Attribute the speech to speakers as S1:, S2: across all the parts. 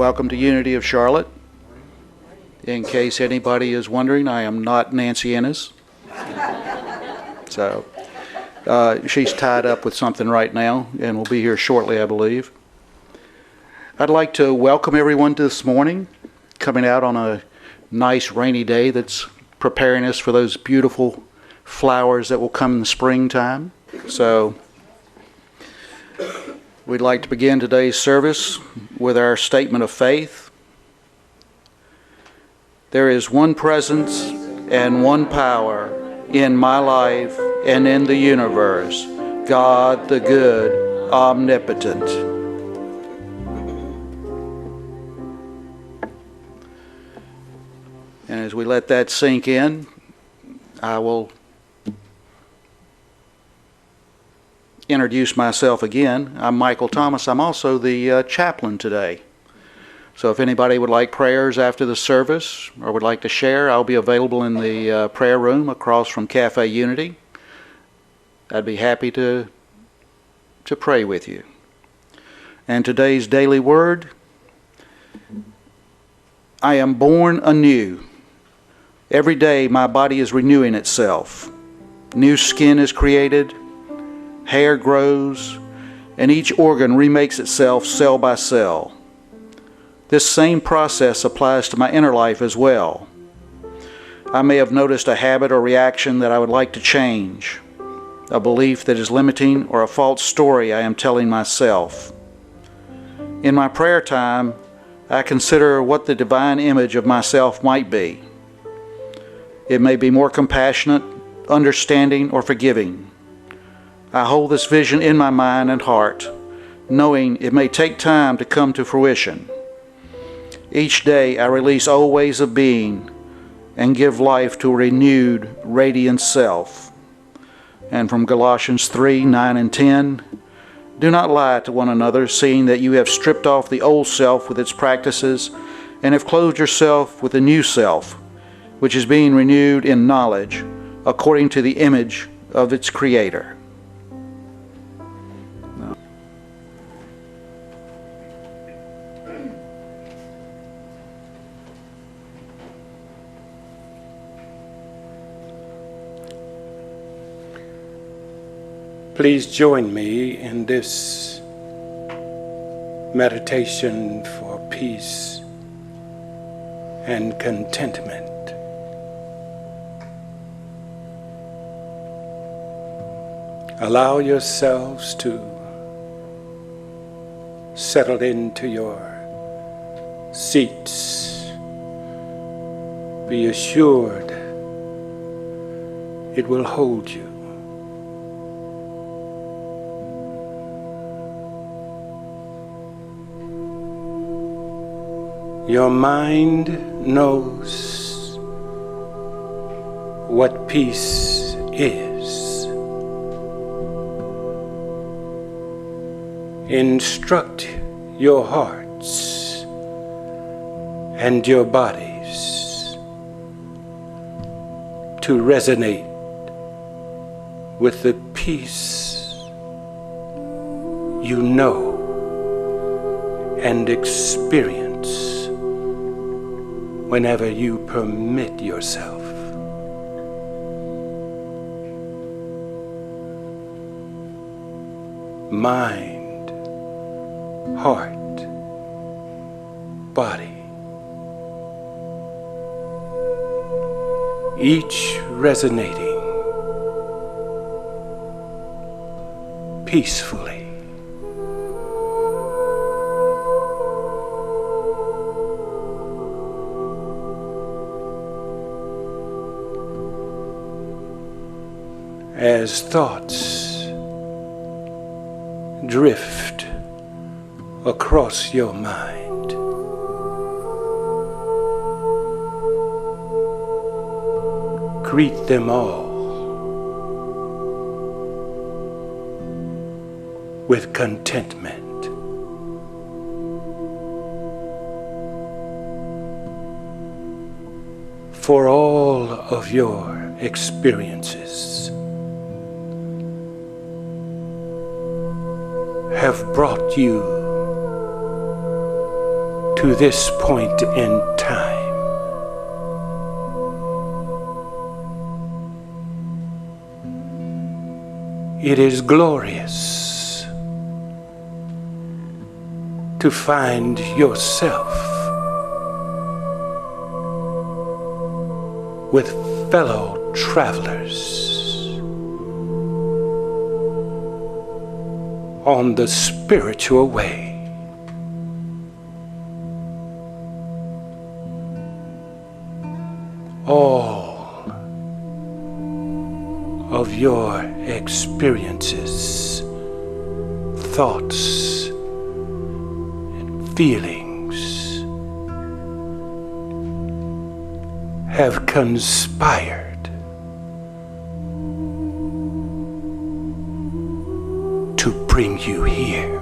S1: Welcome to Unity of Charlotte. In case anybody is wondering, I am not Nancy Ennis. So she's tied up with something right now and will be here shortly, I believe. I'd like to welcome everyone this morning, coming out on a nice rainy day that's preparing us for those beautiful flowers that will come in the springtime. So we'd like to begin today's service with our statement of faith. There is one presence and one power in my life and in the universe, God the good, omnipotent. And as we let that sink in, I will introduce myself again. I'm Michael Thomas. I'm also the chaplain today. So if anybody would like prayers after the service or would like to share, I'll be available in the prayer room across from Cafe Unity. I'd be happy to pray with you. And today's daily word, I am born anew. Every day my body is renewing itself. New skin is created, hair grows, and each organ remakes itself cell by cell. This same process applies to my inner life as well. I may have noticed a habit or reaction that I would like to change, a belief that is limiting, or a false story I am telling myself. In my prayer time, I consider what the divine image of myself might be. It may be more compassionate, understanding, or forgiving. I hold this vision in my mind and heart, knowing it may take time to come to fruition. Each day I release old ways of being and give life to a renewed, radiant self. And from Galatians 3, 9 and 10, do not lie to one another, seeing that you have stripped off the old self with its practices and have clothed yourself with a new self, which is being renewed in knowledge according to the image of its Creator.
S2: Please join me in this meditation for peace and contentment. Allow yourselves to settle into your seats. Be assured it will hold you. Your mind knows what peace is. Instruct your hearts and your bodies to resonate with the peace you know and experience whenever you permit yourself. Mind, heart, body, each resonating peacefully. As thoughts drift across your mind, greet them all with contentment. For all of your experiences have brought you to this point in time. It is glorious to find yourself with fellow travelers on the spiritual way. All of your experiences, thoughts, and feelings have conspired to bring you here.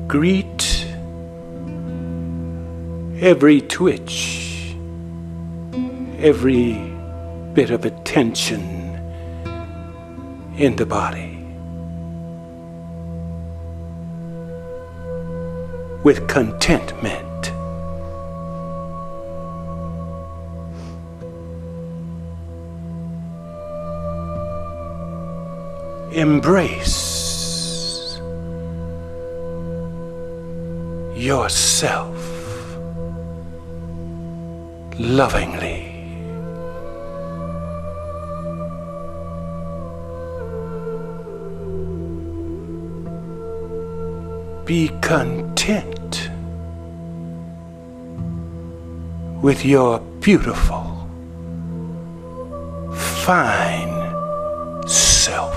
S2: Greet every twitch, every bit of attention in the body with contentment. Embrace yourself lovingly. Be content with your beautiful, fine self.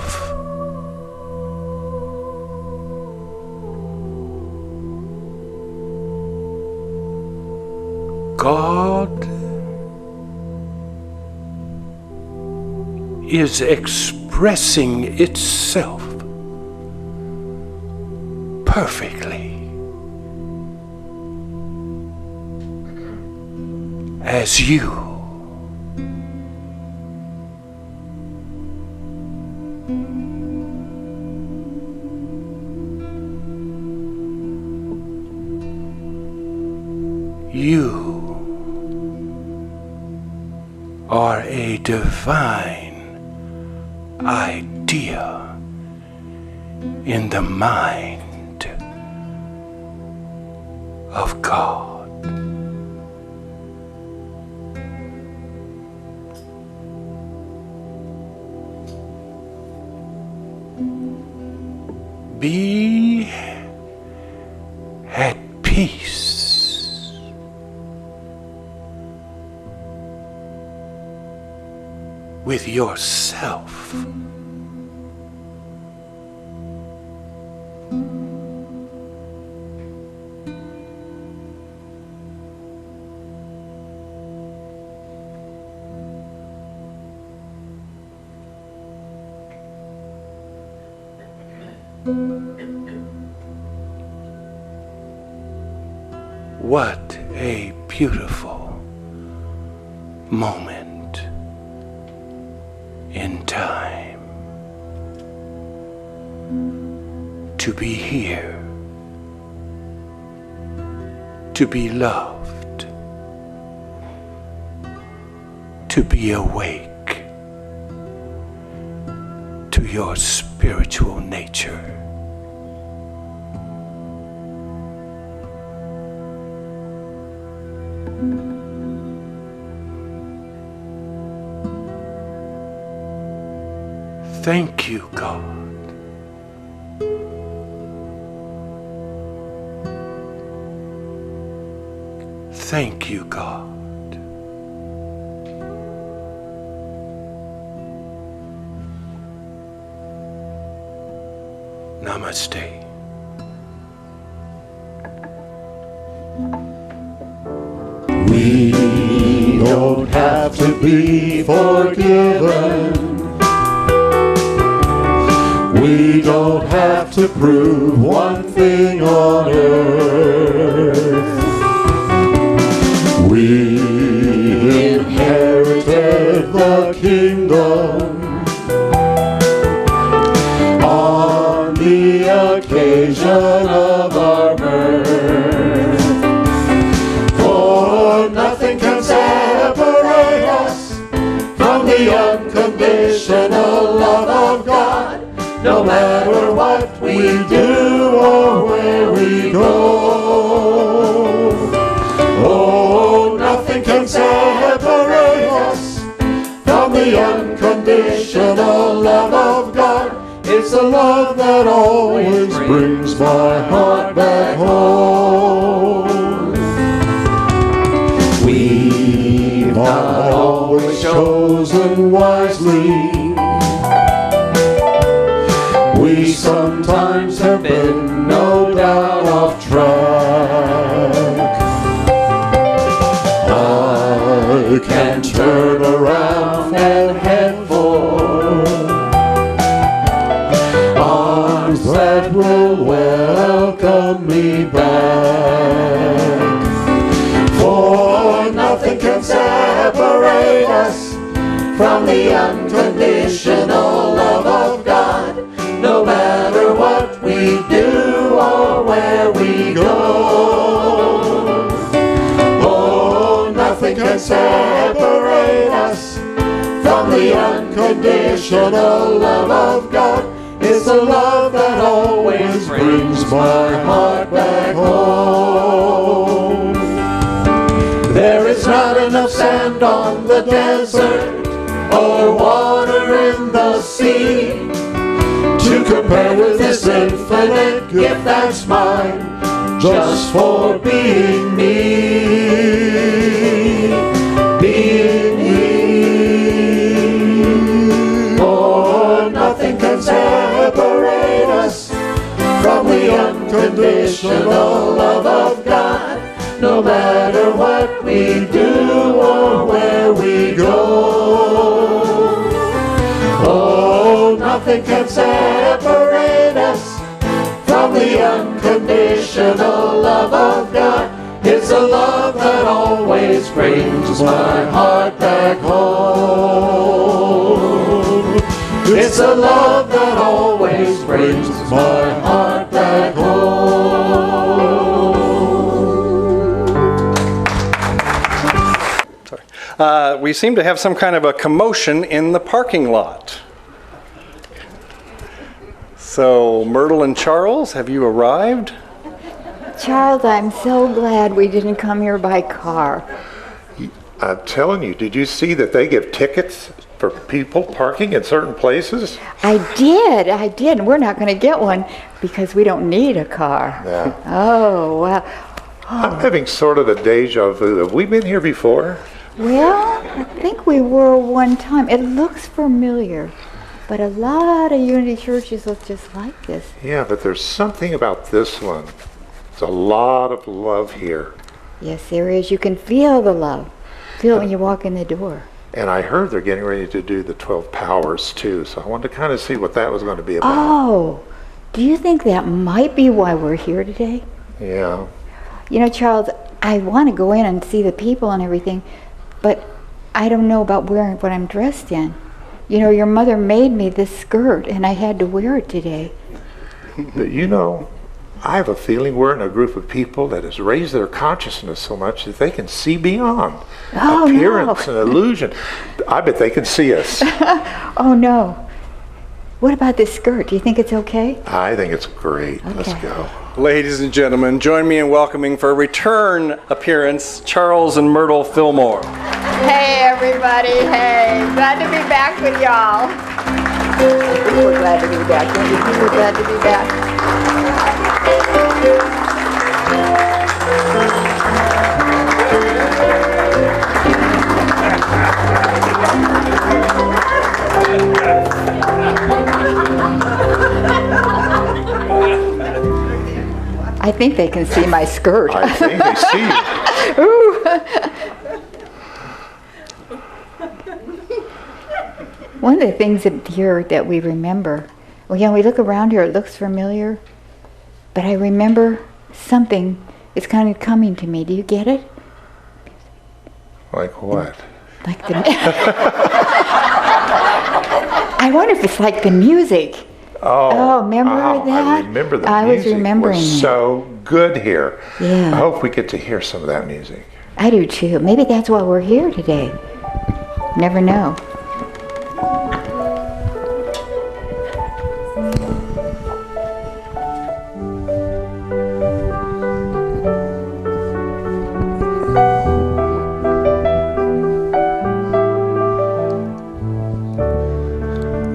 S2: God is expressing itself perfectly as you. You are a divine idea in the mind of God. Be at peace with yourself. What a beautiful moment in time to be here, to be loved, to be awake to your spiritual nature. Thank you, God. Thank you, God. Namaste.
S3: We don't have to be forgiven. We don't have to prove one thing on earth. We inherited the kingdom occasion of our birth. For nothing can separate us from the unconditional love of God, no matter what we do or where we go. Oh, nothing can separate us from the unconditional love of God. It's a love that always brings my heart back home. We've not always chosen wisely. We sometimes have been no doubt off track. I can turn around and head for arms that will welcome me back. For nothing can separate us from the unconditional love of God, no matter what we do or where we go. Oh, nothing can separate us from the unconditional love of God. It's a love that always brings my heart back home. There is not enough sand on the desert or water in the sea to compare with this infinite gift that's mine, just for being me, being me. Oh, nothing can separate us from the unconditional love of God, no matter what we do or where we go. Oh, nothing can separate us from the unconditional love of God. It's a love that always brings my heart back home. It's a love that always brings my heart back home.
S4: We seem to have some kind of a commotion in the parking lot. So, Myrtle and Charles, have you arrived?
S5: Charles, I'm so glad we didn't come here by car.
S6: I'm telling you, did you see that they give tickets for people parking in certain places?
S5: I did. We're not going to get one because we don't need a car.
S6: Yeah.
S5: Oh, wow.
S6: I'm having sort of a deja vu. Have we been here before?
S5: Well, I think we were one time. It looks familiar, but a lot of Unity churches look just like this.
S6: Yeah, but there's something about this one. There's a lot of love here.
S5: Yes, there is. You can feel the love. Feel it when you walk in the door.
S6: And I heard they're getting ready to do the 12 Powers too, so I wanted to kind of see what that was going to be about.
S5: Oh, do you think that might be why we're here today?
S6: Yeah.
S5: You know, Charles, I want to go in and see the people and everything, but I don't know about wearing what I'm dressed in. You know, your mother made me this skirt, and I had to wear it today.
S6: But you know, I have a feeling we're in a group of people that has raised their consciousness so much that they can see beyond appearance and illusion. I bet they can see us.
S5: Oh, no. What about this skirt? Do you think it's okay?
S6: I think it's great.
S5: Okay.
S6: Let's go.
S4: Ladies and gentlemen, join me in welcoming for a return appearance, Charles and Myrtle Fillmore.
S5: Hey, everybody. Hey, glad to be back with y'all. We're glad to be back. Don't you think we're glad to be back? I think they can see my skirt.
S6: I think they see you.
S5: Ooh. One of the things here that we remember, well, yeah, we look around here, it looks familiar, but I remember something, it's kind of coming to me. Do you get it?
S6: Like what?
S5: Like the I wonder if it's like the music. Oh, remember
S6: I
S5: that?
S6: remember the
S5: I was
S6: music
S5: remembering
S6: was
S5: it.
S6: so good here.
S5: Yeah.
S6: I hope we get to hear some of that music.
S5: I do too. Maybe that's why we're here today. Never know.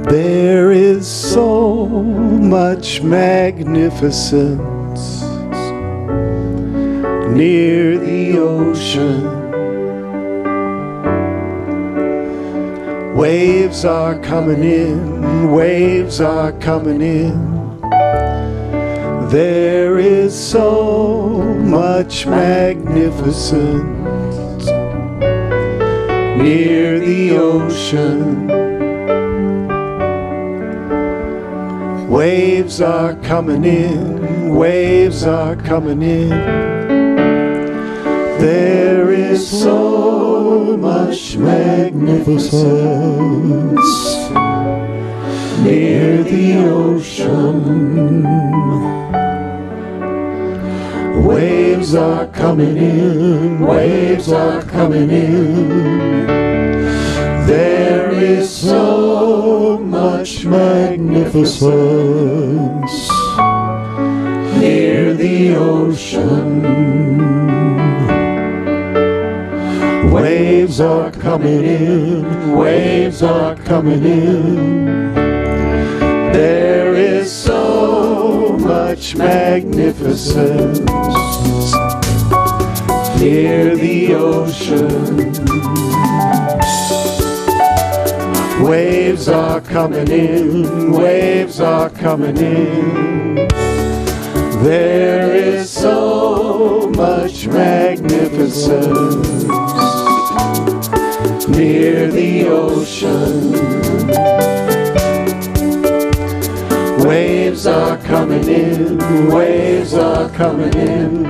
S3: There is so much magnificence near the ocean. Waves are coming in, waves are coming in. There is so much magnificence near the ocean. Waves are coming in, waves are coming in. There is so much magnificence near the ocean. Waves are coming in, waves are coming in. There is so much magnificence near the ocean. Waves are coming in, waves are coming in. There is so much magnificence near the ocean. Waves are coming in, waves are coming in. There is so much magnificence near the ocean. Waves are coming in, waves are coming in.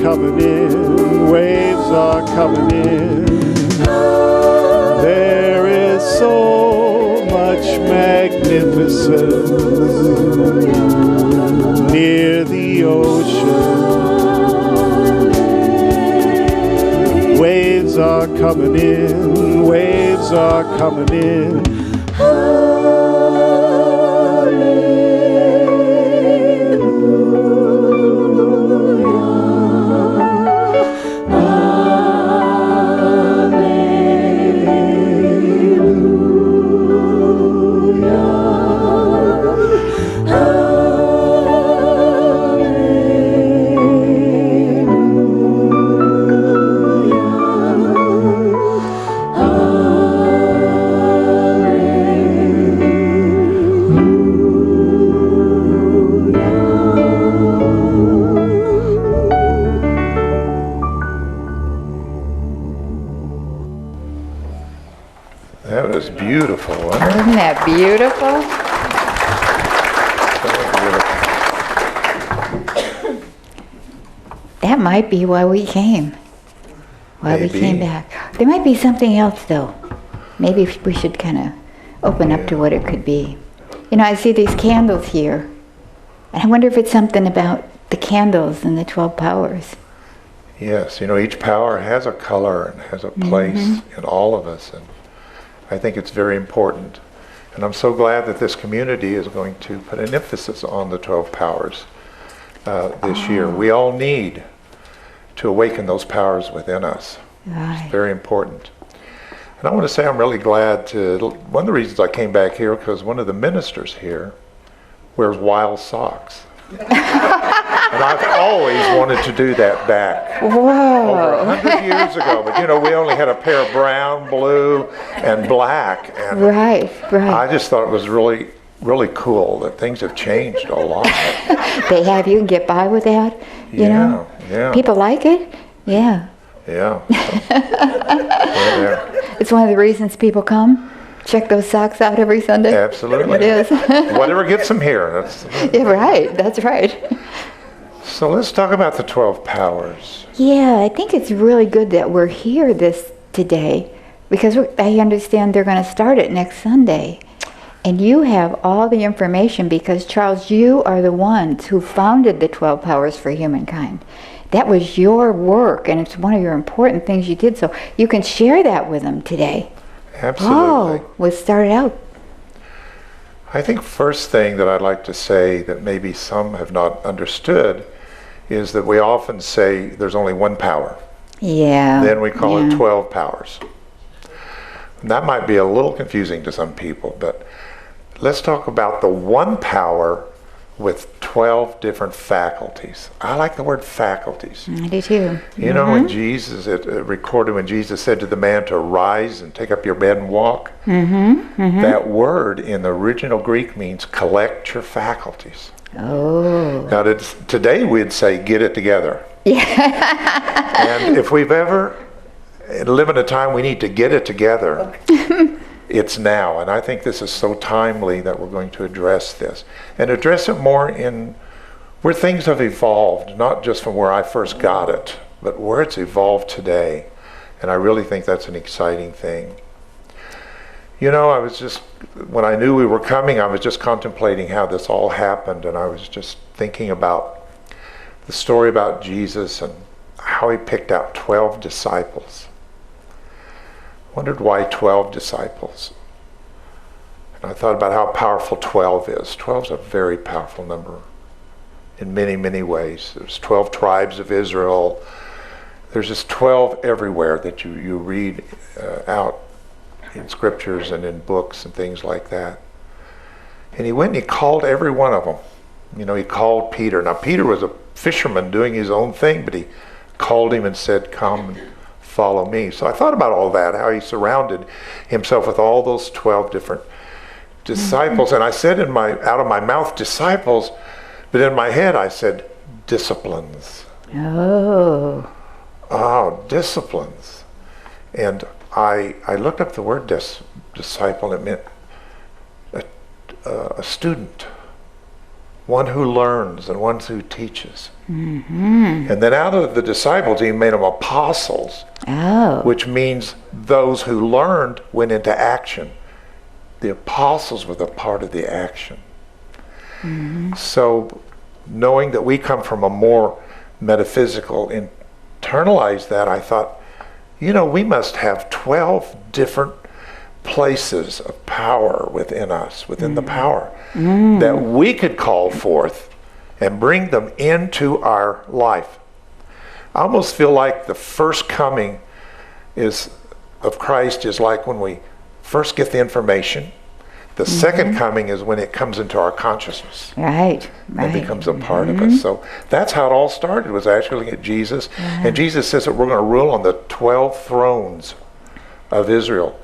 S3: Coming in, waves are coming in. There is so much magnificence near the ocean. Waves are coming in, waves are coming in.
S6: That was beautiful, wasn't it?
S5: Isn't that beautiful? That might be why we came. Why we
S6: Maybe.
S5: came back. There might be something else though. Maybe we should kind of open up to what it could be. You know, I see these candles here. And I wonder if it's something about the candles and the 12 powers.
S6: Yes, you know, each power has a color and has a place in all of us, and I think it's very important. And I'm so glad that this community is going to put an emphasis on the 12 powers this year. We all need to awaken those powers within us.
S5: Right.
S6: It's very important. And I want to say I'm really glad one of the reasons I came back here, because one of the ministers here wears wild socks. And I've always wanted to do that back.
S5: Whoa.
S6: Over 100 years ago. But we only had a pair of brown, blue, and black. And
S5: Right.
S6: I just thought it was really, really cool that things have changed a lot.
S5: They have. You can get by with that. You know?
S6: Yeah.
S5: People like it. Yeah.
S6: Yeah. Right there.
S5: It's one of the reasons people come. Check those socks out every Sunday.
S6: Absolutely.
S5: It is.
S6: Whatever gets them here.
S5: Yeah, right. That's right.
S6: So let's talk about the 12 powers.
S5: Yeah, I think it's really good that we're here today, because I understand they're going to start it next Sunday. And you have all the information because, Charles, you are the ones who founded the 12 powers for humankind. That was your work, and it's one of your important things you did, so you can share that with them today.
S6: Absolutely.
S5: Oh, let's start it out.
S6: I think first thing that I'd like to say that maybe some have not understood is that we often say there's only one power.
S5: Yeah.
S6: Then we call it 12 powers. And that might be a little confusing to some people, but let's talk about the one power with 12 different faculties. I like the word faculties.
S5: I do too.
S6: When Jesus, it recorded when Jesus said to the man to rise and take up your bed and walk, that word in the original Greek means collect your faculties.
S5: Oh.
S6: Now today we'd say get it together. Yeah. And if we've ever live in a time we need to get it together, it's now. And I think this is so timely that we're going to address this. And address it more in where things have evolved, not just from where I first got it, but where it's evolved today. And I really think that's an exciting thing. I was just, when I knew we were coming, I was just contemplating how this all happened, and I was just thinking about the story about Jesus and how he picked out 12 disciples. Wondered why 12 disciples. And I thought about how powerful 12 is. 12 is a very powerful number in many, many ways. There's 12 tribes of Israel. There's just 12 everywhere that you read out in scriptures and in books and things like that. And he went and he called every one of them. He called Peter. Now Peter was a fisherman doing his own thing, but he called him and said, come and follow me. So I thought about all that, how he surrounded himself with all those 12 different disciples. And I said out of my mouth disciples, but in my head I said disciplines.
S5: Oh.
S6: Oh, disciplines. And I looked up the word disciple. It meant a student, one who learns and one who teaches. And then out of the disciples, he made them apostles, which means those who learned went into action. The apostles were the part of the action. So knowing that we come from a more metaphysical, internalized that, I thought, we must have 12 different places of power within us, within the power, that we could call forth and bring them into our life. I almost feel like the first coming of Christ is like when we first get the information. The second coming is when it comes into our consciousness.
S5: Right.
S6: And becomes a part of us. So that's how it all started, was actually at Jesus. And Jesus says that we're going to rule on the 12 thrones of Israel.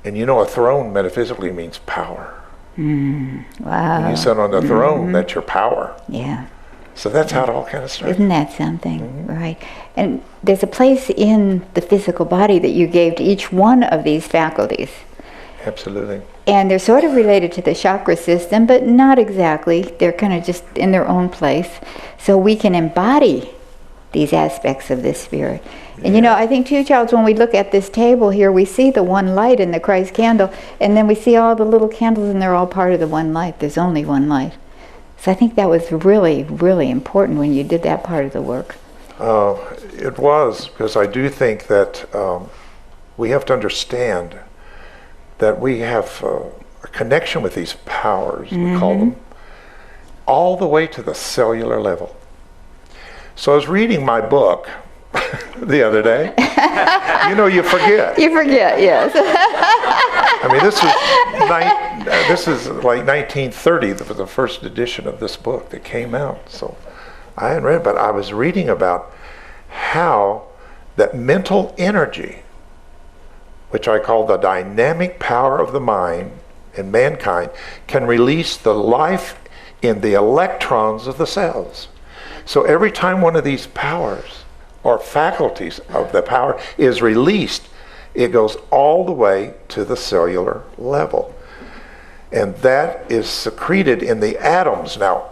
S6: And a throne metaphysically means power.
S5: Wow.
S6: When you sit on the throne, that's your power.
S5: Yeah.
S6: So that's how it all kind of started.
S5: Isn't that something? Right. And there's a place in the physical body that you gave to each one of these faculties.
S6: Absolutely.
S5: And they're sort of related to the chakra system, but not exactly. They're kind of just in their own place. So we can embody these aspects of this spirit. And I think too, Charles, when we look at this table here, we see the one light in the Christ candle, and then we see all the little candles, and they're all part of the one light. There's only one light. So I think that was really, really important when you did that part of the work.
S6: It was, because I do think that we have to understand that we have a connection with these powers, we call them, all the way to the cellular level. So I was reading my book, the other day. You know, you forget.
S5: You forget, yes.
S6: I mean, this is like 1930 for the first edition of this book that came out. So I hadn't read it, but I was reading about how that mental energy, which I call the dynamic power of the mind in mankind, can release the life in the electrons of the cells. So every time one of these powers or faculties of the power is released, it goes all the way to the cellular level. And that is secreted in the atoms. Now,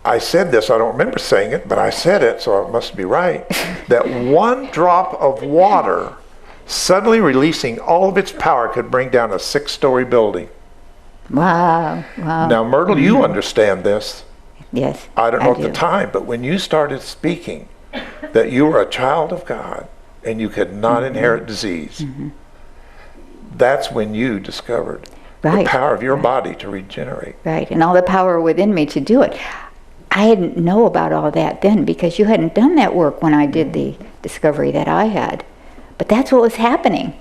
S6: I said this, I don't remember saying it, but I said it, so it must be right, that one drop of water suddenly releasing all of its power could bring down a 6-story building.
S5: Wow.
S6: Now, Myrtle, you understand this.
S5: Yes,
S6: I don't know at
S5: do.
S6: the time, but when you started speaking that you were a child of God and you could not inherit disease, that's when you discovered the power of your body to regenerate.
S5: Right, and all the power within me to do it. I didn't know about all that then because you hadn't done that work when I did the discovery that I had. But that's what was happening.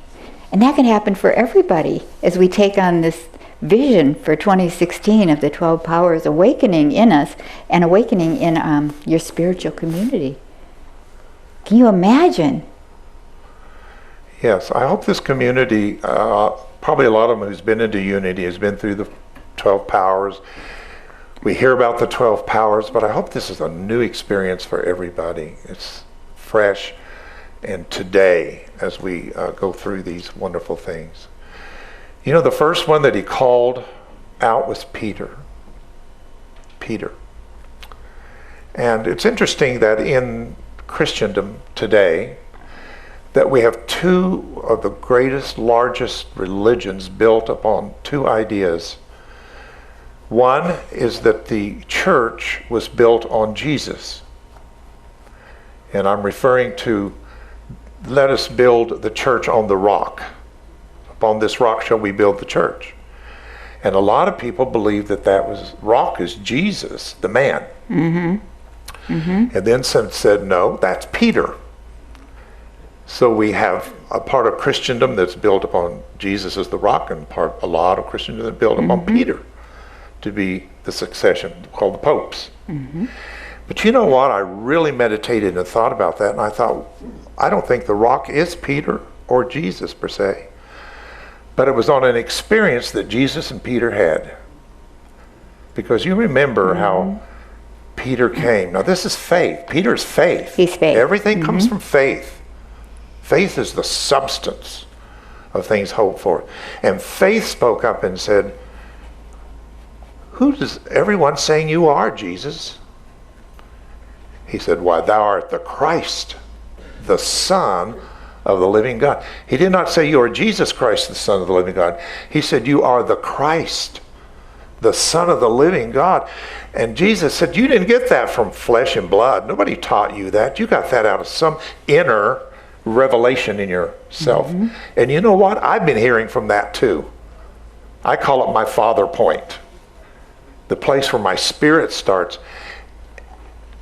S5: And that can happen for everybody as we take on this vision for 2016 of the 12 powers awakening in us and awakening in your spiritual community. Can you imagine?
S6: Yes, I hope this community, probably a lot of them who's been into unity, has been through the 12 powers. We hear about the 12 powers, but I hope this is a new experience for everybody. It's fresh and today as we go through these wonderful things. You know, the first one that he called out was Peter. Peter. And it's interesting that in Christendom today, that we have two of the greatest, largest religions built upon two ideas. One is that the church was built on Jesus. And I'm referring to, let us build the church on the rock. Upon this rock shall we build the church. And a lot of people believe that rock is Jesus, the man. And then some said, no, that's Peter. So we have a part of Christendom that's built upon Jesus as the rock, and a lot of Christendom that's built upon Peter to be the succession, called the popes. But you know what? I really meditated and thought about that, and I thought, I don't think the rock is Peter or Jesus per se. But it was on an experience that Jesus and Peter had. Because you remember how Peter came. Now this is faith. Peter's faith.
S5: He's faith.
S6: Everything comes from faith. Faith is the substance of things hoped for. And faith spoke up and said, who does everyone saying you are, Jesus? He said, why, thou art the Christ, the Son of the living God. He did not say you are Jesus Christ, the Son of the living God. He said you are the Christ, the Son of the living God. And Jesus said, you didn't get that from flesh and blood. Nobody taught you that. You got that out of some inner revelation in yourself. And you know what? I've been hearing from that too. I call it my father point. The place where my spirit starts.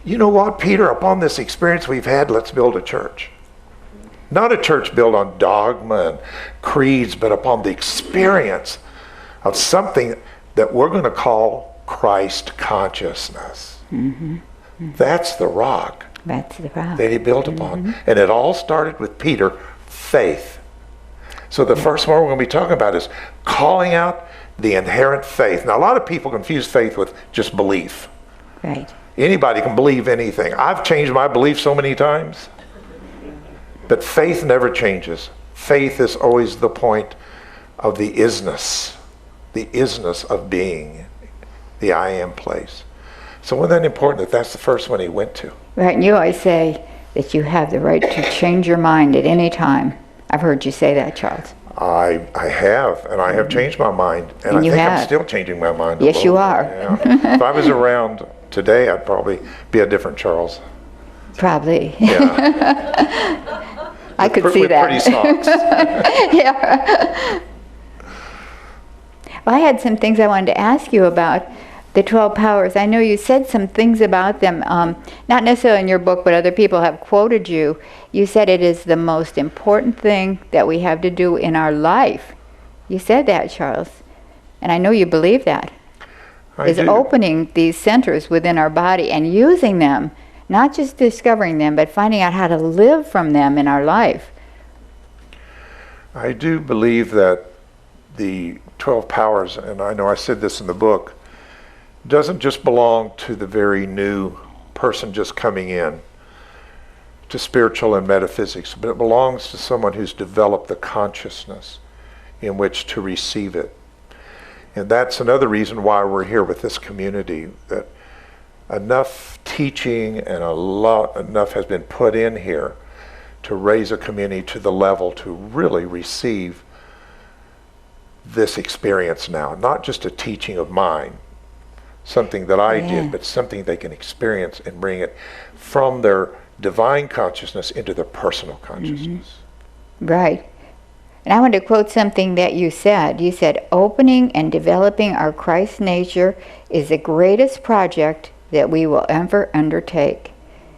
S6: You know what, Peter? Upon this experience we've had, let's build a church. Not a church built on dogma and creeds, but upon the experience of something that we're going to call Christ consciousness. That's the rock.
S5: That's the rock.
S6: That he built upon. And it all started with Peter, faith. So the first one we're going to be talking about is calling out the inherent faith. Now a lot of people confuse faith with just belief.
S5: Right.
S6: Anybody can believe anything. I've changed my belief so many times. But faith never changes. Faith is always the point of the isness of being, the I am place. So wasn't that important that that's the first one he went to?
S5: Right, and you always say that you have the right to change your mind at any time. I've heard you say that, Charles.
S6: I have, and I have changed my mind. And I think I'm still changing my mind.
S5: Yes, you are.
S6: Yeah. If I was around today, I'd probably be a different Charles.
S5: Probably.
S6: Yeah.
S5: I could see
S6: with
S5: that.
S6: Pretty socks.
S5: Yeah. Well, I had some things I wanted to ask you about. The 12 powers. I know you said some things about them, not necessarily in your book, but other people have quoted you. You said it is the most important thing that we have to do in our life. You said that, Charles. And I know you believe that. Is opening these centers within our body and using them, not just discovering them, but finding out how to live from them in our life.
S6: I do believe that the 12 powers, and I know I said this in the book, doesn't just belong to the very new person just coming in to spiritual and metaphysics, but it belongs to someone who's developed the consciousness in which to receive it. And that's another reason why we're here with this community, that enough teaching and enough has been put in here to raise a community to the level to really receive this experience now. Not just a teaching of mine, something that I did, but something they can experience and bring it from their divine consciousness into their personal consciousness.
S5: Right. And I want to quote something that you said. You said, opening and developing our Christ nature is the greatest project that we will ever undertake.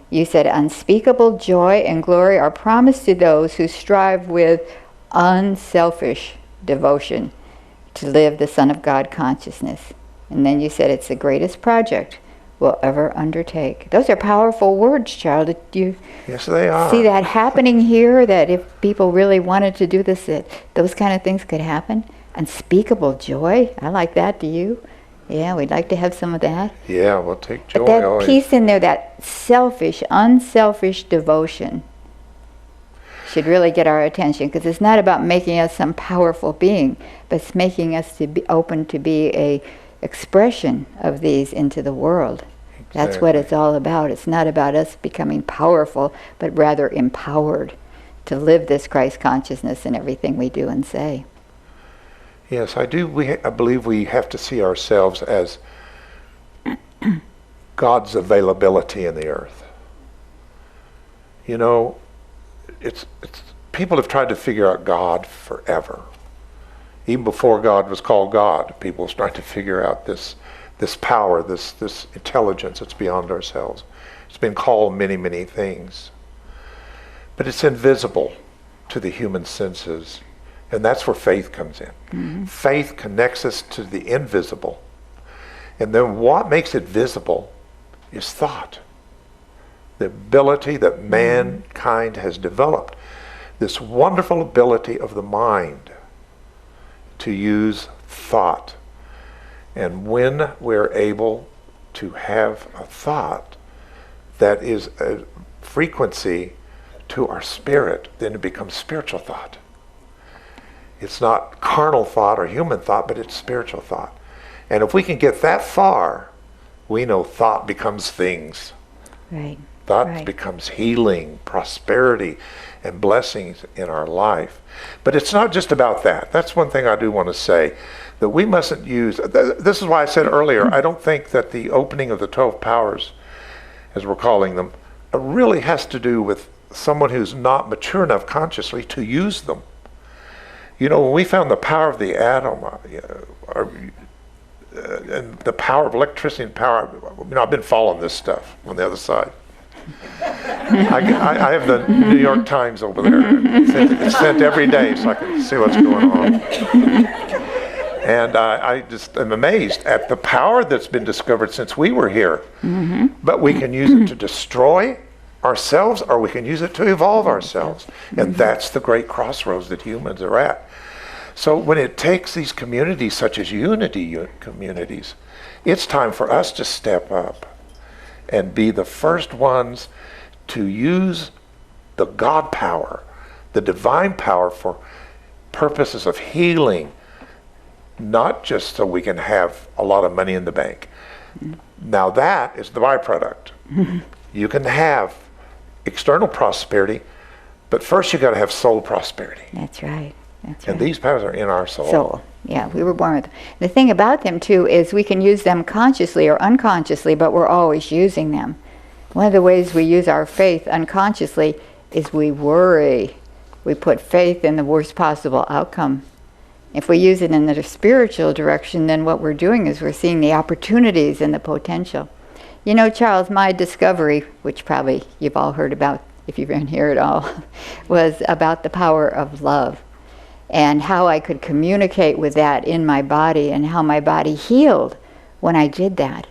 S5: You said, unspeakable joy and glory are promised to those who strive with unselfish devotion to live the Son of God consciousness. And then you said it's the greatest project we'll ever undertake. Those are powerful words, Charles.
S6: Yes, they are.
S5: See that happening here, that if people really wanted to do this, that those kind of things could happen? Unspeakable joy. I like that. Do you? Yeah, we'd like to have some of that.
S6: Yeah, we'll take joy.
S5: But that piece in there, that selfish, unselfish devotion should really get our attention, because it's not about making us some powerful being, but it's making us to be open to be a expression of these into the world. Exactly. That's what it's all about. It's not about us becoming powerful, but rather empowered to live this Christ consciousness in everything we do and say.
S6: Yes, I do. I believe we have to see ourselves as God's availability in the earth. You know, it's people have tried to figure out God forever. Even before God was called God, people were trying to figure out this power, this intelligence that's beyond ourselves. It's been called many, many things. But it's invisible to the human senses. And that's where faith comes in. Mm-hmm. Faith connects us to the invisible. And then what makes it visible is thought. The ability that mankind has developed. This wonderful ability of the mind to use thought. And when we're able to have a thought that is a frequency to our spirit, then it becomes spiritual thought. It's not carnal thought or human thought, but it's spiritual thought. And if we can get that far, we know thought becomes things.
S5: Right.
S6: Thought becomes healing, prosperity, and blessings in our life. But it's not just about that. That's one thing I do want to say, that we mustn't use, this is why I said earlier, I don't think that the opening of the 12 powers, as we're calling them, really has to do with someone who's not mature enough consciously to use them. You know, when we found the power of the atom, and the power of electricity and power, I've been following this stuff on the other side. I have the New York Times over there. It's sent every day so I can see what's going on. And I just am amazed at the power that's been discovered since we were here. Mm-hmm. But we can use it to destroy ourselves, or we can use it to evolve ourselves. And that's the great crossroads that humans are at. So when it takes these communities, such as unity communities, it's time for us to step up and be the first ones to use the God power, the divine power, for purposes of healing, not just so we can have a lot of money in the bank. Now that is the byproduct. You can have external prosperity, but first you got to have soul prosperity.
S5: That's right. That's right.
S6: And these powers are in our soul.
S5: Soul. Yeah, we were born with them. The thing about them too is we can use them consciously or unconsciously, but we're always using them. One of the ways we use our faith unconsciously is we worry. We put faith in the worst possible outcome. If we use it in the spiritual direction, then what we're doing is we're seeing the opportunities and the potential. You know, Charles, my discovery, which probably you've all heard about if you've been here at all, was about the power of love and how I could communicate with that in my body and how my body healed when I did that.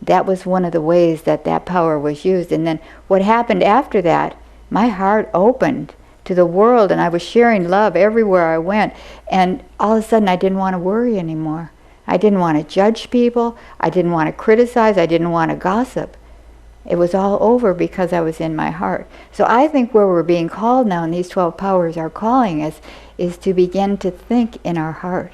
S5: That was one of the ways that that power was used. And then what happened after that, my heart opened to the world and I was sharing love everywhere I went. And all of a sudden I didn't want to worry anymore. I didn't want to judge people. I didn't want to criticize. I didn't want to gossip. It was all over because I was in my heart. So I think where we're being called now, and these 12 powers are calling us, is to begin to think in our heart.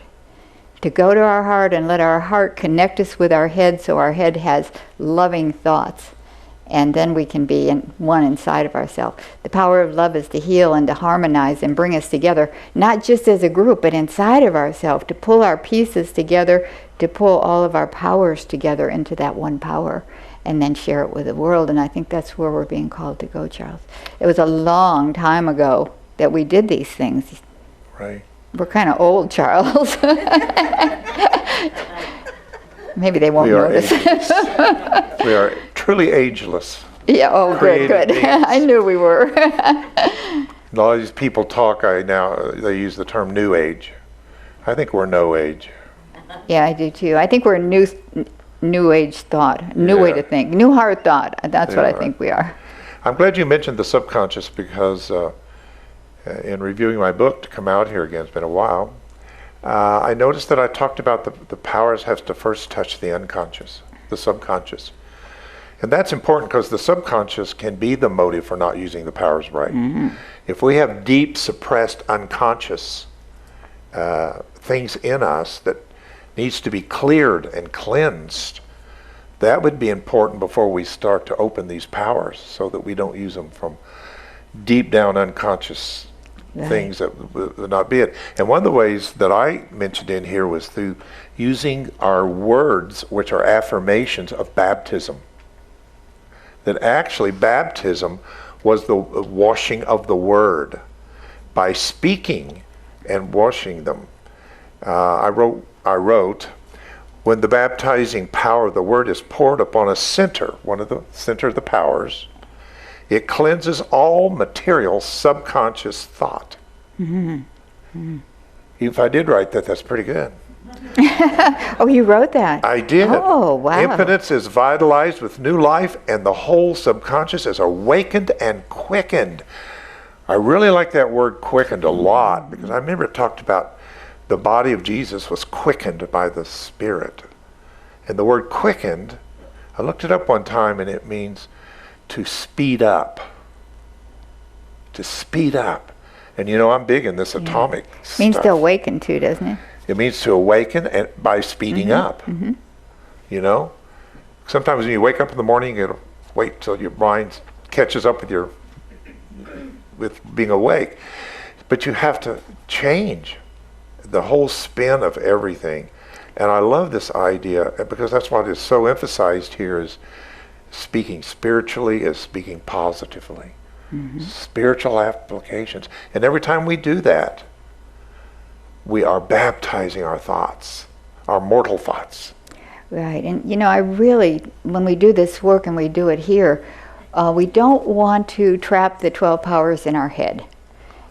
S5: To go to our heart and let our heart connect us with our head so our head has loving thoughts. And then we can be one inside of ourselves. The power of love is to heal and to harmonize and bring us together, not just as a group, but inside of ourselves, to pull our pieces together, to pull all of our powers together into that one power, and then share it with the world. And I think that's where we're being called to go, Charles. It was a long time ago that we did these things.
S6: Right.
S5: We're kind of old, Charles. Maybe they won't notice.
S6: We are truly ageless.
S5: Yeah, oh, good. I knew we were.
S6: A lot of these people talk, they use the term new age. I think we're no age.
S5: Yeah, I do too. I think we're new age thought, new way to think, new heart thought. That's what I think we are.
S6: I'm glad you mentioned the subconscious because in reviewing my book to come out here again, it's been a while, I noticed that I talked about the powers have to first touch the unconscious, the subconscious. And that's important because the subconscious can be the motive for not using the powers right. Mm-hmm. If we have deep, suppressed, unconscious things in us that needs to be cleared and cleansed, that would be important before we start to open these powers so that we don't use them from deep down unconscious things that would not be it. And one of the ways that I mentioned in here was through using our words, which are affirmations of baptism. That actually baptism was the washing of the word by speaking and washing them. I wrote, when the baptizing power of the word is poured upon a center, one of the center of the powers, it cleanses all material subconscious thought. Mm-hmm. Mm-hmm. If I did write that, that's pretty good.
S5: Oh, you wrote that?
S6: I did.
S5: Oh, wow.
S6: Impotence is vitalized with new life, and the whole subconscious is awakened and quickened. I really like that word quickened a lot, because I remember it talked about the body of Jesus was quickened by the Spirit. And the word quickened, I looked it up one time, and it means to speed up. To speed up. And you know, I'm big in this atomic stuff.
S5: Means to awaken too, doesn't it?
S6: It means to awaken and by speeding up. Mm-hmm. You know? Sometimes when you wake up in the morning, you gotta wait till your mind catches up with being awake. But you have to change the whole spin of everything. And I love this idea because that's what is so emphasized here is speaking spiritually is speaking positively. Mm-hmm. Spiritual applications. And every time we do that, we are baptizing our thoughts, our mortal thoughts.
S5: Right. And you know, I really, when we do this work and we do it here, we don't want to trap the 12 powers in our head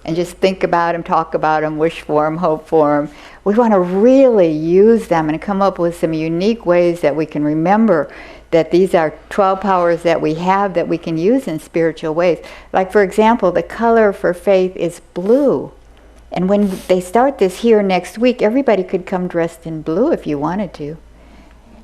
S5: and just think about them, talk about them, wish for them, hope for them. We want to really use them and come up with some unique ways that we can remember that these are 12 powers that we have that we can use in spiritual ways. Like, for example, the color for faith is blue. And when they start this here next week, everybody could come dressed in blue if you wanted to.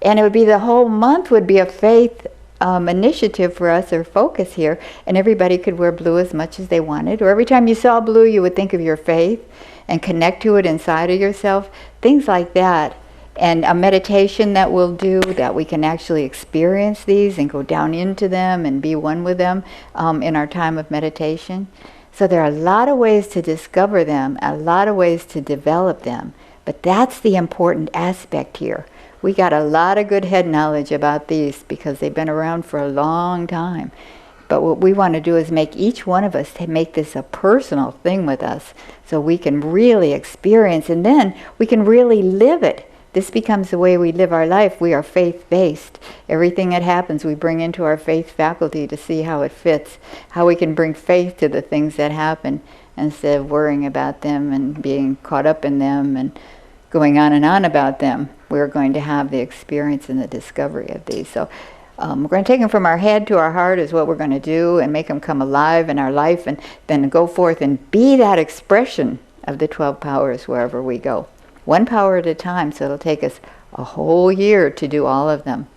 S5: And it would be the whole month would be a faith initiative for us or focus here, and everybody could wear blue as much as they wanted. Or every time you saw blue, you would think of your faith and connect to it inside of yourself. Things like that. And a meditation that we'll do, that we can actually experience these and go down into them and be one with them in our time of meditation. So there are a lot of ways to discover them, a lot of ways to develop them. But that's the important aspect here. We got a lot of good head knowledge about these because they've been around for a long time. But what we want to do is make each one of us to make this a personal thing with us, so we can really experience, and then we can really live it. This becomes the way we live our life. We are faith-based. Everything that happens, we bring into our faith faculty to see how it fits, how we can bring faith to the things that happen instead of worrying about them and being caught up in them and going on and on about them. We're going to have the experience and the discovery of these. So we're going to take them from our head to our heart is what we're going to do, and make them come alive in our life, and then go forth and be that expression of the 12 powers wherever we go. One power at a time, so it'll take us a whole year to do all of them.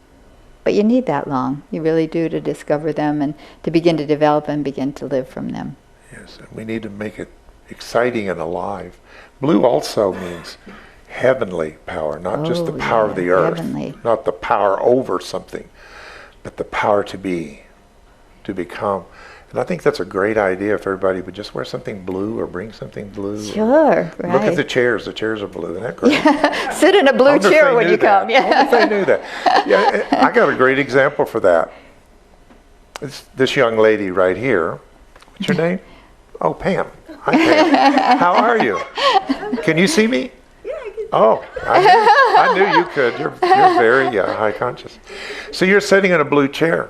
S5: But you need that long. You really do, to discover them and to begin to develop and begin to live from them.
S6: Yes, and we need to make it exciting and alive. Blue also means heavenly power, not just the power of the earth,
S5: heavenly.
S6: Not the power over something, but the power to be, to become. And I think that's a great idea if everybody would just wear something blue or bring something blue.
S5: Sure, right.
S6: Look at the chairs. The chairs are blue. Isn't that great?
S5: Sit in a blue chair when you come.
S6: I wonder if they knew that. Yeah, I got a great example for that. It's this young lady right here. What's your name? Oh, Pam. Hi, Pam. How are you? Can you see me? Yeah, I can. Oh, I knew you could. You're very high conscious. So you're sitting in a blue chair.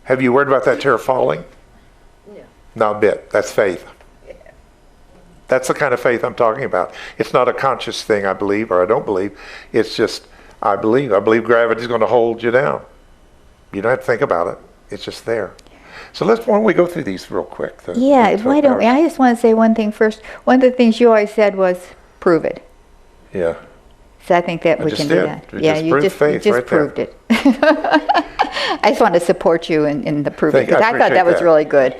S6: Have you worried about that chair falling? Not a bit. That's faith. That's the kind of faith I'm talking about. It's not a conscious thing, I believe, or I don't believe. It's just, I believe. I believe gravity's going to hold you down. You don't have to think about it. It's just there. So why don't we go through these real quick?
S5: Why don't we? I just want to say one thing first. One of the things you always said was, prove it.
S6: Yeah.
S5: So I think that we can do that. You just proved it. I just want to support you in the proving, because I thought that was really good.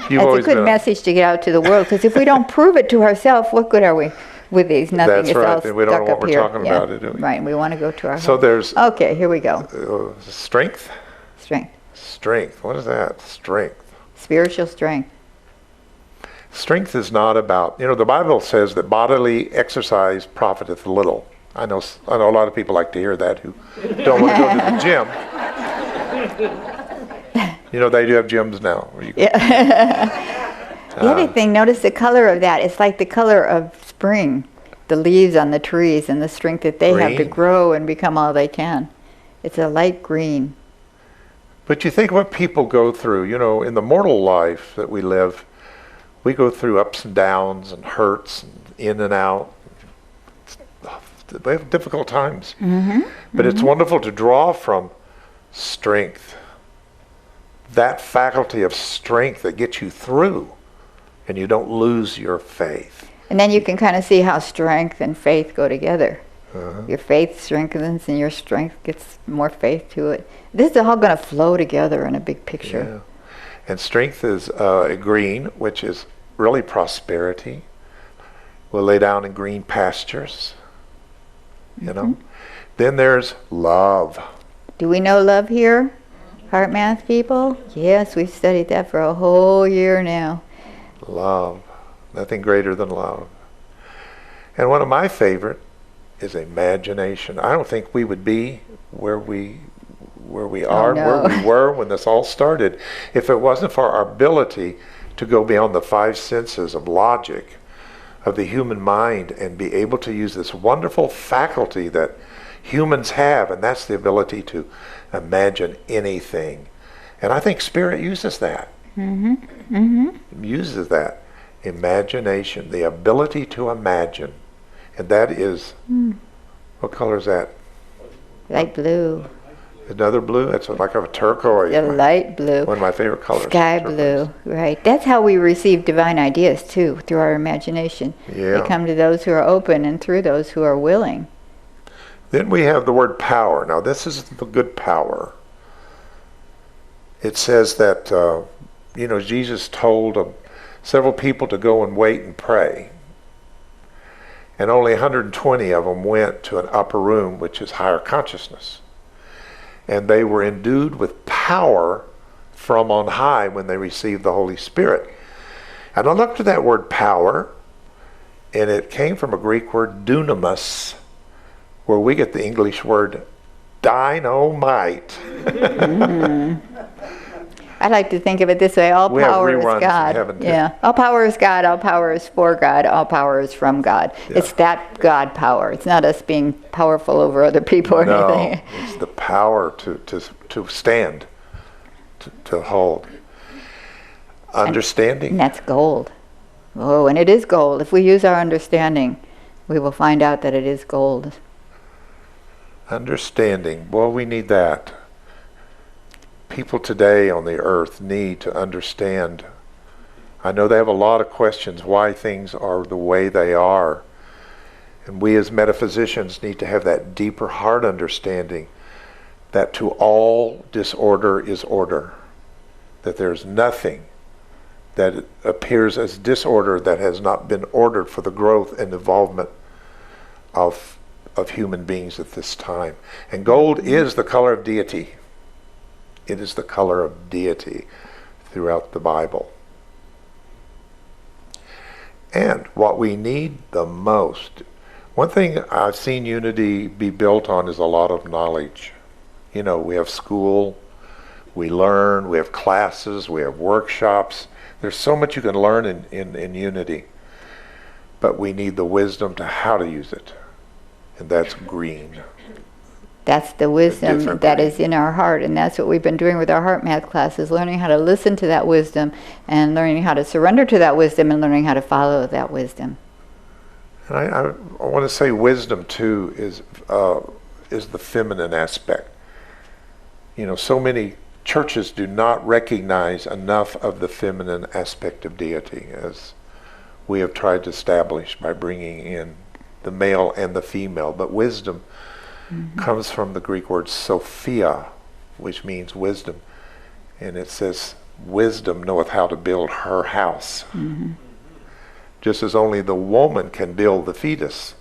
S5: That's a good message to get out to the world, because if we don't prove it to ourselves, what good are we with these? Nothing.
S6: That's right. And we don't know what we're talking about, do we?
S5: Right. We want to go to our
S6: So there's...
S5: Okay, here we go.
S6: Strength? Strength. What is that? Strength.
S5: Spiritual strength.
S6: Strength is not about... the Bible says that bodily exercise profiteth little. I know a lot of people like to hear that who don't want to go to the gym. They do have gyms now.
S5: The other thing, notice the color of that. It's like the color of spring, the leaves on the trees and the strength that they have to grow and become all they can. It's a light green.
S6: But you think what people go through, in the mortal life that we live, we go through ups and downs and hurts and in and out. We have difficult times. But it's wonderful to draw from strength. That faculty of strength that gets you through, and you don't lose your faith.
S5: And then you can kind of see how strength and faith go together. Your faith strengthens and your strength gets more faith to it. This is all going to flow together in a big picture.
S6: Yeah. And strength is green, which is really prosperity. We'll lay down in green pastures. Then there's love.
S5: Do we know love here? Heart Math people? Yes, we've studied that for a whole year now.
S6: Love. Nothing greater than love. And one of my favorite is imagination. I don't think we would be where we where we were when this all started if it wasn't for our ability to go beyond the five senses of logic of the human mind and be able to use this wonderful faculty that humans have, and that's the ability to imagine anything. And I think Spirit uses that. Uses that imagination, the ability to imagine. And that is, what color is that?
S5: Light blue.
S6: Another blue? It's like a turquoise.
S5: The light blue.
S6: One of my favorite colors.
S5: Sky blue, right. That's how we receive divine ideas too, through our imagination.
S6: Yeah.
S5: They come to those who are open and through those who are willing.
S6: Then we have the word power. Now this is the good power. It says that, Jesus told several people to go and wait and pray. And only 120 of them went to an upper room, which is higher consciousness. And they were endued with power from on high when they received the Holy Spirit. And I looked at that word power, and it came from a Greek word dunamis, where we get the English word dynamite.
S5: I like to think of it this way: all
S6: We have
S5: power is
S6: reruns in
S5: God.
S6: heaven, too.
S5: Yeah, all power is God. All power is for God. All power is from God.
S6: Yeah.
S5: It's that God power. It's not us being powerful over other people or
S6: No,
S5: anything.
S6: it's the power to stand, to hold. Understanding.
S5: And that's gold. Oh, and it is gold. If we use our understanding, we will find out that it is gold.
S6: Understanding. Well, we need that. People today on the earth need to understand. I know they have a lot of questions why things are the way they are. And we as metaphysicians need to have that deeper heart understanding that to all disorder is order. That there's nothing that appears as disorder that has not been ordered for the growth and evolvement of human beings at this time. And gold is the color of deity. It is the color of deity throughout the Bible. And what we need the most, one thing I've seen unity be built on is a lot of knowledge. You know, we have school, we learn, we have classes, we have workshops. There's so much you can learn in unity. But we need the wisdom to how to use it. And that's green.
S5: That's the wisdom
S6: different
S5: that
S6: green.
S5: is in our heart, and that's what we've been doing with our heart math classes, learning how to listen to that wisdom and learning how to surrender to that wisdom and learning how to follow that wisdom.
S6: And I want to say wisdom too is the feminine aspect. You know, so many churches do not recognize enough of the feminine aspect of deity, as we have tried to establish by bringing in the male and the female. But wisdom comes from the Greek word Sophia, which means wisdom. And it says, wisdom knoweth how to build her house. Just as only the woman can build the fetus,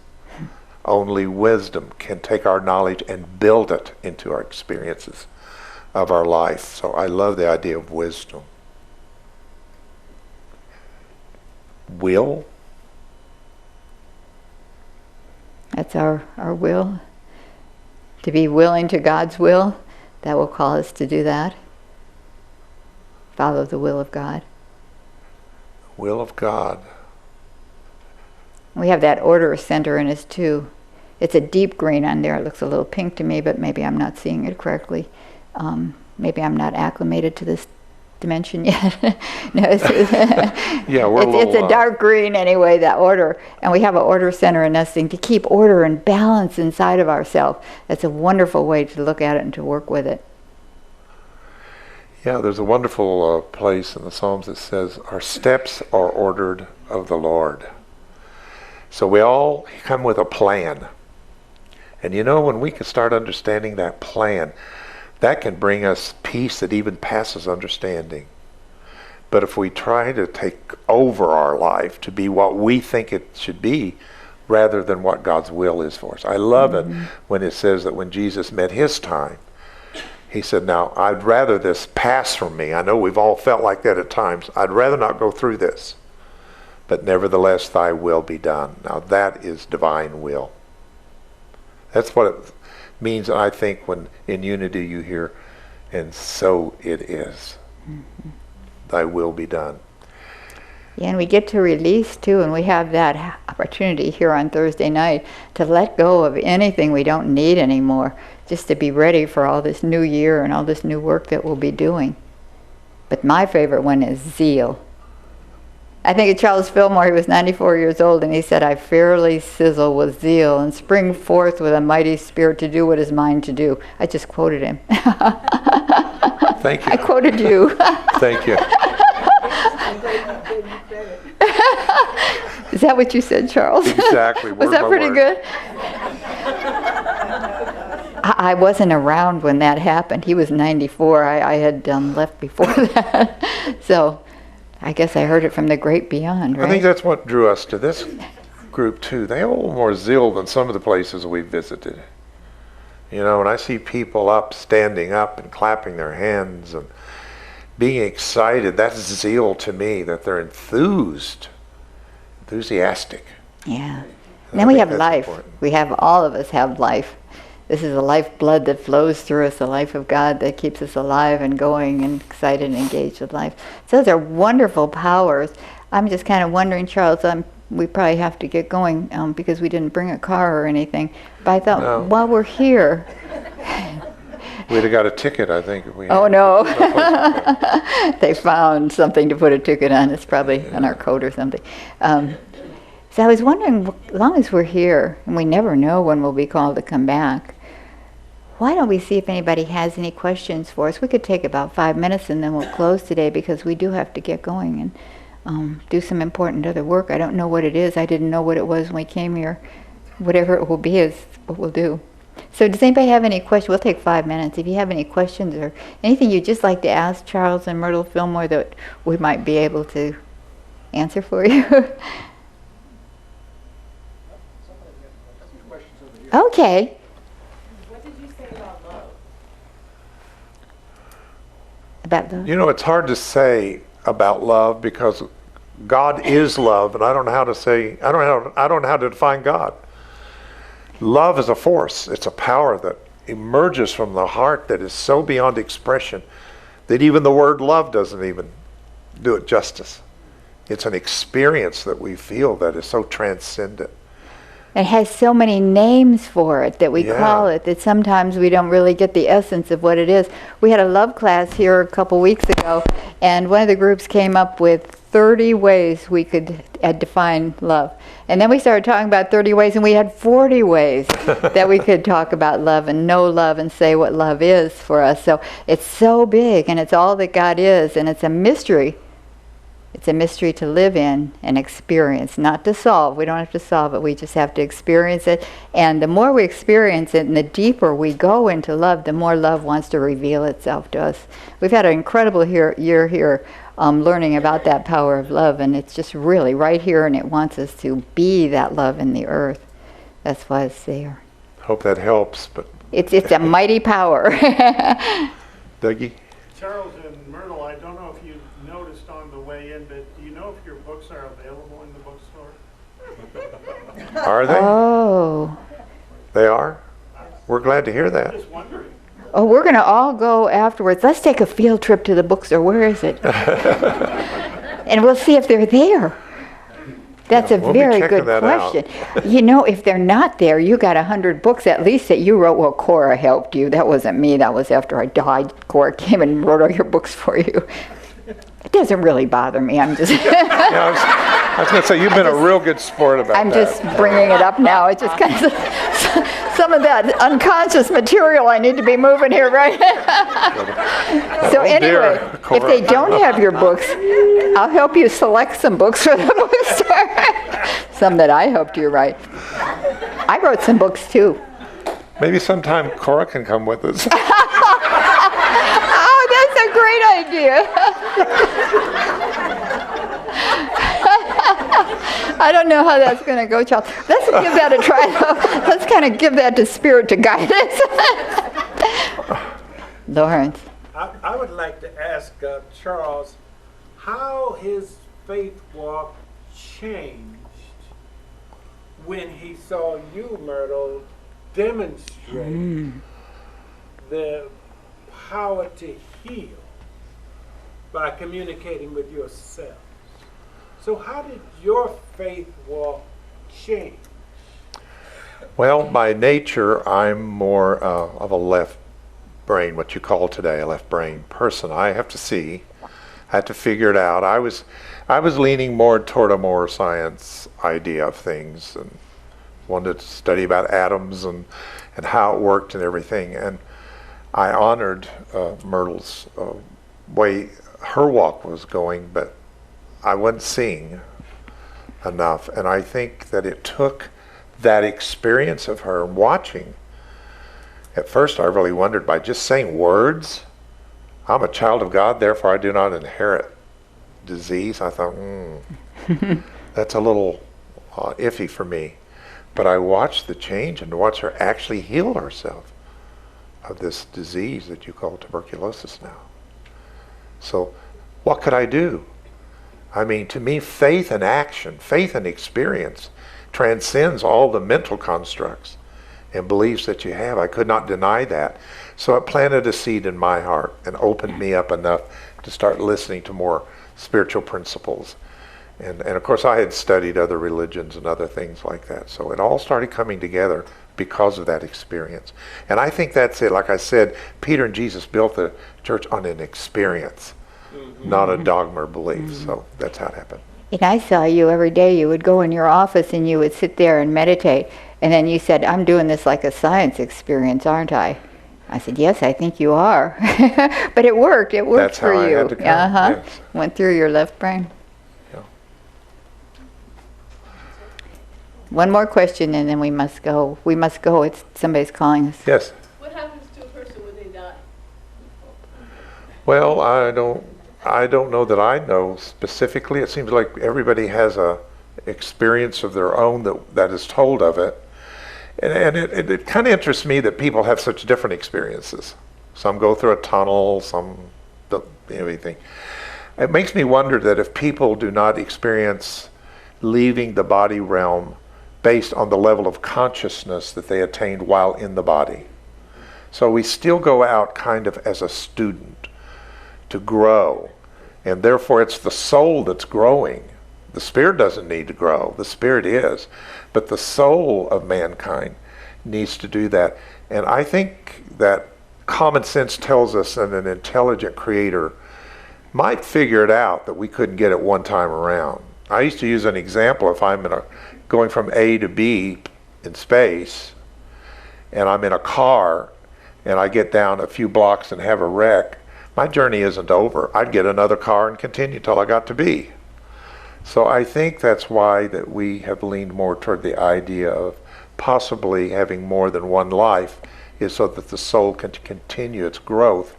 S6: only wisdom can take our knowledge and build it into our experiences of our life. So I love the idea of wisdom. Will.
S5: That's our will. To be willing to God's will, that will call us to do that. Follow the will of God.
S6: Will of God.
S5: We have that order center in us too. It's a deep green on there. It looks a little pink to me, but maybe I'm not seeing it correctly. Maybe I'm not acclimated to this dimension yet. No,
S6: Yeah, we're
S5: it's a dark green anyway, that order. And we have an order center in us thing to keep order and balance inside of ourselves. That's a wonderful way to look at it and to work with it.
S6: Yeah, there's a wonderful place in the Psalms that says, our steps are ordered of the Lord. So we all come with a plan. And you know, when we can start understanding that plan, that can bring us peace that even passes understanding. But if we try to take over our life to be what we think it should be, rather than what God's will is for us. I love it when it says that when Jesus met his time, he said, now, I'd rather this pass from me. I know we've all felt like that at times. I'd rather not go through this. But nevertheless, thy will be done. Now, that is divine will. That's what it means, I think, when in unity you hear, and so it is. Thy will be done.
S5: Yeah, and we get to release too, and we have that opportunity here on Thursday night to let go of anything we don't need anymore, just to be ready for all this new year and all this new work that we'll be doing. But my favorite one is zeal. I think of Charles Fillmore. He was 94 years old, and he said, I fairly sizzle with zeal and spring forth with a mighty spirit to do what is mine to do. I just quoted him.
S6: Thank you.
S5: I quoted you.
S6: Thank you.
S5: Is that what you said, Charles?
S6: Exactly.
S5: Was
S6: word
S5: that
S6: by
S5: pretty
S6: word.
S5: good? I wasn't around when that happened. He was 94. I had left before that. So I guess I heard it from the great beyond, right?
S6: I think that's what drew us to this group too. They have a little more zeal than some of the places we visited. You know, when I see people up, standing up and clapping their hands and being excited, that's zeal to me, that they're enthusiastic.
S5: Yeah.
S6: And
S5: And then
S6: I
S5: we
S6: think
S5: have
S6: that's
S5: life.
S6: important.
S5: We have, all of us have life. this is the lifeblood that flows through us, the life of God that keeps us alive and going and excited and engaged with life. So those are wonderful powers. I'm just kind of wondering, Charles, we probably have to get going because we didn't bring a car or anything. But I thought, while we're here...
S6: We'd have got a ticket, I think. If we had.
S5: Oh, no. They found something to put a ticket on. It's probably on our coat or something. So I was wondering, as long as we're here, and we never know when we'll be called to come back, why don't we see if anybody has any questions for us? We could take about 5 minutes and then we'll close today because we do have to get going and do some important other work. I don't know what it is. I didn't know what it was when we came here. Whatever it will be is what we'll do. So does anybody have any questions? We'll take 5 minutes. If you have any questions or anything you'd just like to ask Charles and Myrtle Fillmore that we might be able to answer for you. Okay.
S7: What did you say about love?
S5: About love?
S6: You know, it's hard to say about love because God is love, and I don't know how to say, I don't know how to define God. Love is a force. It's a power that emerges from the heart that is so beyond expression that even the word love doesn't even do it justice. It's an experience that we feel that is so transcendent.
S5: It has so many names for it that we call it that sometimes we don't really get the essence of what it is. We had a love class here a couple weeks ago, and one of the groups came up with 30 ways we could define love. And then we started talking about 30 ways, and we had 40 ways that we could talk about love and know love and say what love is for us. So it's so big, and it's all that God is, and it's a mystery. It's a mystery to live in and experience, not to solve. We don't have to solve it. We just have to experience it. And the more we experience it and the deeper we go into love, the more love wants to reveal itself to us. We've had an incredible year here learning about that power of love, and it's just really right here, and it wants us to be that love in the earth. That's why it's there.
S6: Hope that helps. But
S5: it's a mighty power.
S6: Dougie?
S8: Charles and Myrtle, I don't know if you noticed on the way in, but do you know if your books are available in the bookstore?
S6: Are they?
S5: Oh.
S6: They are? We're glad to hear
S8: I'm
S6: that.
S8: just wondering.
S5: Oh, we're going to all go afterwards. Let's take a field trip to the bookstore. Where is it? And we'll see if they're there. That's a
S6: we'll be
S5: very
S6: checking
S5: good
S6: that out.
S5: question. You know, if they're not there, you got 100 books at least that you wrote. Well, Cora helped you. That wasn't me. That was after I died. Cora came and wrote all your books for you. It doesn't really bother me. I'm just...
S6: I was going to say, you've been a real good sport about
S5: I'm
S6: that.
S5: just bringing it up now. It's just kind of some of that unconscious material I need to be moving here, right? So anyway, if they don't have your books, I'll help you select some books for the bookstore. Some that I helped you write. I wrote some books too.
S6: Maybe sometime Cora can come with us.
S5: Oh, that's a great idea. I don't know how that's going to go, Charles. Let's give that a try, though. Let's kind of give that to Spirit to guide us. Lawrence.
S9: I would like to ask Charles how his faith walk changed when he saw you, Myrtle, demonstrate the power to heal by communicating with yourself. So how did your faith walk change?
S6: Well, by nature, I'm more of a left brain, what you call today a left brain person. I have to see. I had to figure it out. I was leaning more toward a more science idea of things and wanted to study about atoms and how it worked and everything. And I honored Myrtle's way her walk was going, but I wasn't seeing enough. And I think that it took that experience of her watching. At first I really wondered, by just saying words, I'm a child of God, therefore I do not inherit disease. I thought, that's a little iffy for me. But I watched the change and watched her actually heal herself of this disease that you call tuberculosis now. So what could I do? I mean, to me, faith and action, faith and experience transcends all the mental constructs. and beliefs that you have. I could not deny that. So it planted a seed in my heart and opened me up enough to start listening to more spiritual principles. And of course, I had studied other religions and other things like that. So it all started coming together because of that experience. And I think that's it. Like I said, Peter and Jesus built the church on an experience, not a dogma or belief. So that's how it happened.
S5: And I saw you every day. You would go in your office and you would sit there and meditate. And then you said, I'm doing this like a science experience, aren't I? I said, yes, I think you are. But it worked. It worked
S6: That's
S5: for
S6: how
S5: you.
S6: I had to come.
S5: Uh-huh.
S6: Yes.
S5: Went through your left brain.
S6: Yeah.
S5: One more question and then we must go. We must go. Somebody's calling us.
S6: Yes.
S7: What happens to a person when they die?
S6: Well, I don't know that I know specifically. It seems like everybody has a experience of their own that is told of it. And it kind of interests me that people have such different experiences. Some go through a tunnel, some don't, anything. It makes me wonder that if people do not experience leaving the body realm based on the level of consciousness that they attained while in the body. So we still go out kind of as a student to grow, and therefore it's the soul that's growing. The spirit doesn't need to grow, the spirit is, but the soul of mankind needs to do that. And I think that common sense tells us that an intelligent creator might figure it out that we couldn't get it one time around. I used to use an example. If I'm going from A to B in space, and I'm in a car, and I get down a few blocks and have a wreck, my journey isn't over. I'd get another car and continue till I got to B. So I think that's why that we have leaned more toward the idea of possibly having more than one life, is so that the soul can continue its growth.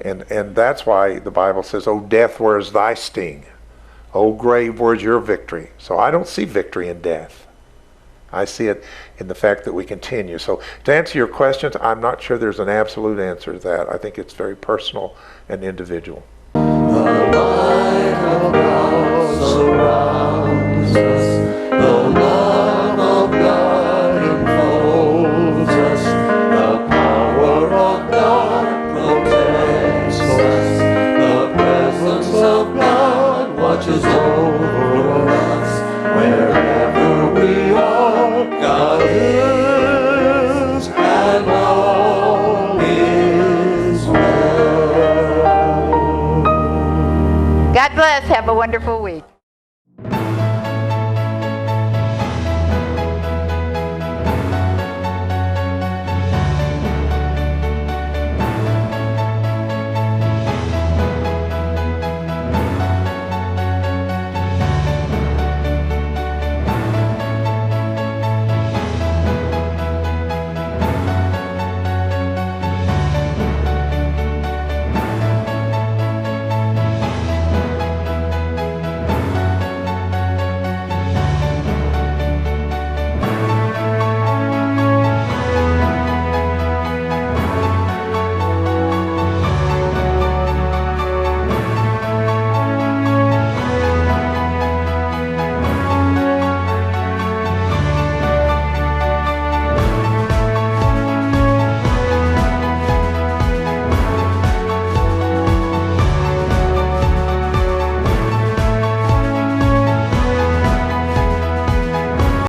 S6: And that's why the Bible says, "O death, where is thy sting? O grave, where's your victory?" So I don't see victory in death. I see it in the fact that we continue. So to answer your questions, I'm not sure there's an absolute answer to that. I think it's very personal and individual.
S3: The light of God surrounds us. The love of God enfolds us. The power of God protects us. The presence of God watches over us. Wherever we are, God is, and all is well.
S5: God bless. Have a wonderful week.